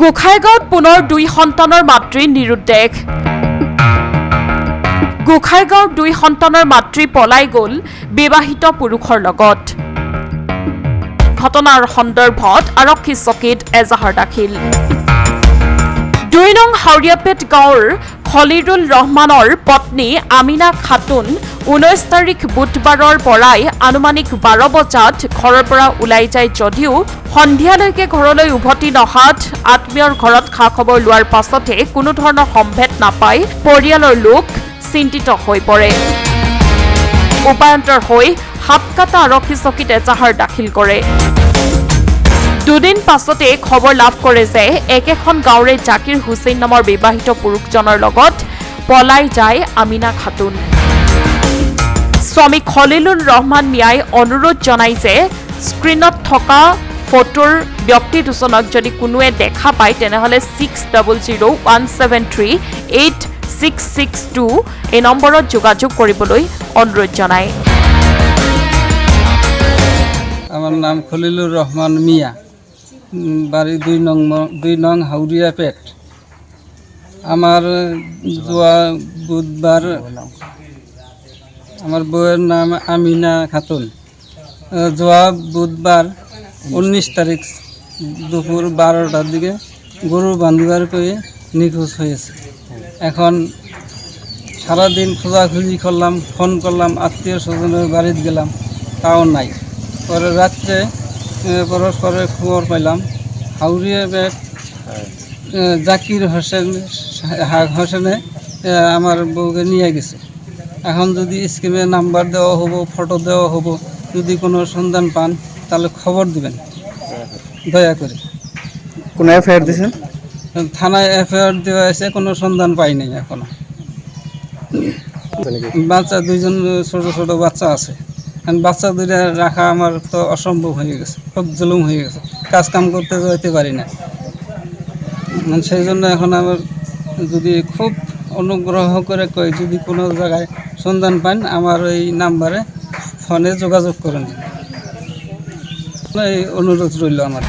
গোসাইগাঁৱত পুনৰ 2 সন্তানৰ মাতৃ নিৰুদ্দেশ। গোসাইগাঁৱৰ 2 সন্তানৰ মাতৃ পলাই গ'ল বিবাহিত পুৰুষৰ লগত। ঘটনাৰ সন্দৰ্ভত আৰক্ষী চকীত এজাহাৰ দাখিল। 2 নং হাওৰিয়াপেট গাঁৱৰ খলিৰুল ৰহমানৰ পত্নী আমিনা খাতুন 19 তাৰিখ বুধবাৰৰ পৰাই আনুমানিক 12 বজাত ঘৰৰ পৰা ওলাই যায় যদিও সন্ধিয়ালৈকে ঘৰলৈ উভতি নহাত আত্মীয়ৰ ঘৰত খা খবৰ লোৱাৰ পাছতে কোনো ধৰণৰ সম্ভেদ নাপাই পৰিয়ালৰ লোক চিন্তিত হৈ পৰে। উপায়ন্তৰ হৈ হাতকাটা আৰক্ষী চকীত এজাহাৰ দাখিল কৰে। 2 দিন পাছতে খবৰ লাভ কৰে যে একেখন গাঁৱৰে জাকিৰ হুছেইন নামৰ বিবাহিত পুৰুষজনৰ লগত পলাই যায় আমিনা খাতুন। স্বামী খলিলুৰ ৰহমান মিয়াই অনুৰোধ জনাই যে স্ক্ৰীণত থকা ফটোৰ ব্যক্তি দুজনক যদি কোনোৱে দেখা পায় তেনেহ'লে 6001738662 এই নম্বৰত যোগাযোগ কৰিবলৈ অনুৰোধ জনায়। আমাৰ নাম খলিলুৰ ৰহমান মিয়া, বাড়ি 2 নং হাওৰিয়াপেট। আমাৰ যোৱা বুধবাৰ আমাৰ বউয়েৰ নাম আমিনা খাতুন। যোৱা বুধবার 19 তারিখ দুপুর 12টার দিকে গরু বান্ধিবার করে নিখোঁজ হয়েছে। এখন সারাদিন খোঁজাখুঁজি করলাম, ফোন করলাম, আত্মীয় স্বজনের বাড়িতে গেলাম, তাও নাই। পরে রাত্রে পরস্পরের খবর পাইলাম হাওরিয়াপেট জাকির হোসেনে আমার বউকে নিয়ে গেছে। এখন যদি স্ক্রিনে নাম্বার দেওয়া হবো, ফটো দেওয়া হবো, যদি কোনো সন্ধান পান তাহলে খবর দিবেন দয়া করে। কোনো এফআইআর দিয়েছেন? থানায় এফআইআর দেওয়া আছে, কোনো সন্ধান পাই নাই এখনো। বাচ্চা 2জন ছোট ছোট বাচ্চা আছে। বাচ্চা 2টা রাখা আমার তো অসম্ভব হয়ে গেছে, খুব জুলুম হয়ে গেছে, কাজ কাম করতে যেতে পারি না। সেই জন্য এখন আমার যদি খুব অনুগ্রহ করে কই যদি কোনো জায়গায় সন্ধান পান আমার এই নাম্বারে ফোনে যোগাযোগ করেন, এই অনুরোধ রইল আমার।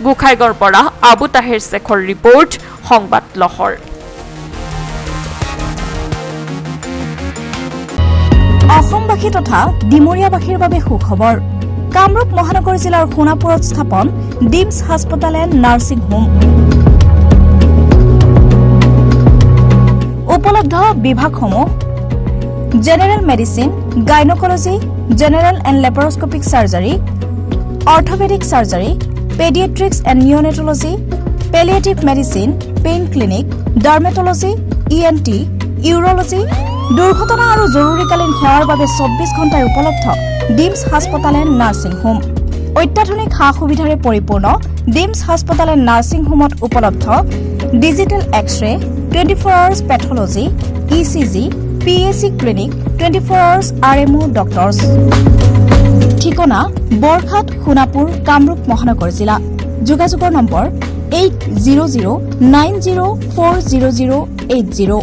গোসাইগাঁৱৰ পৰা আবু তাহেৰ শেখৰ ৰিপৰ্ট, সংবাদ লহৰ। অসমবাসী তথা ডিমৰীয়াবাসীৰ বাবে সুখবৰ। কামৰূপ মহানগৰ জিলাৰ সোণাপুৰত স্থাপন ডিমছ হাস্পতাল এণ্ড নাৰ্ছিং হোম। উপলব্ধ বিভাগসমূহ: general medicine, gynaecology, general and laparoscopic surgery, orthopaedic surgery, paediatrics and neonatology, palliative medicine, pain clinic, dermatology, ENT, urology. দুৰ্ঘটনা আৰু জৰুৰীকালীন সেৱাৰ বাবে 24 ঘণ্টাই উপলব্ধ ডিমছ হাস্পতাল এণ্ড নাৰ্ছিং হোম। অত্যাধুনিক সা সুবিধাৰে পৰিপূৰ্ণ ডিমছ হাস্পতাল এণ্ড নাৰ্ছিং হোমত উপলব্ধ digital X-ray, 24 hours pathology, ECG, PAC clinic, 24 hours RMO doctors. ঠিকনা বৰঘাট, সোণাপুৰ, কামৰূপ মহানগৰ জিলা। যোগাযোগৰ নম্বৰ 8009040080।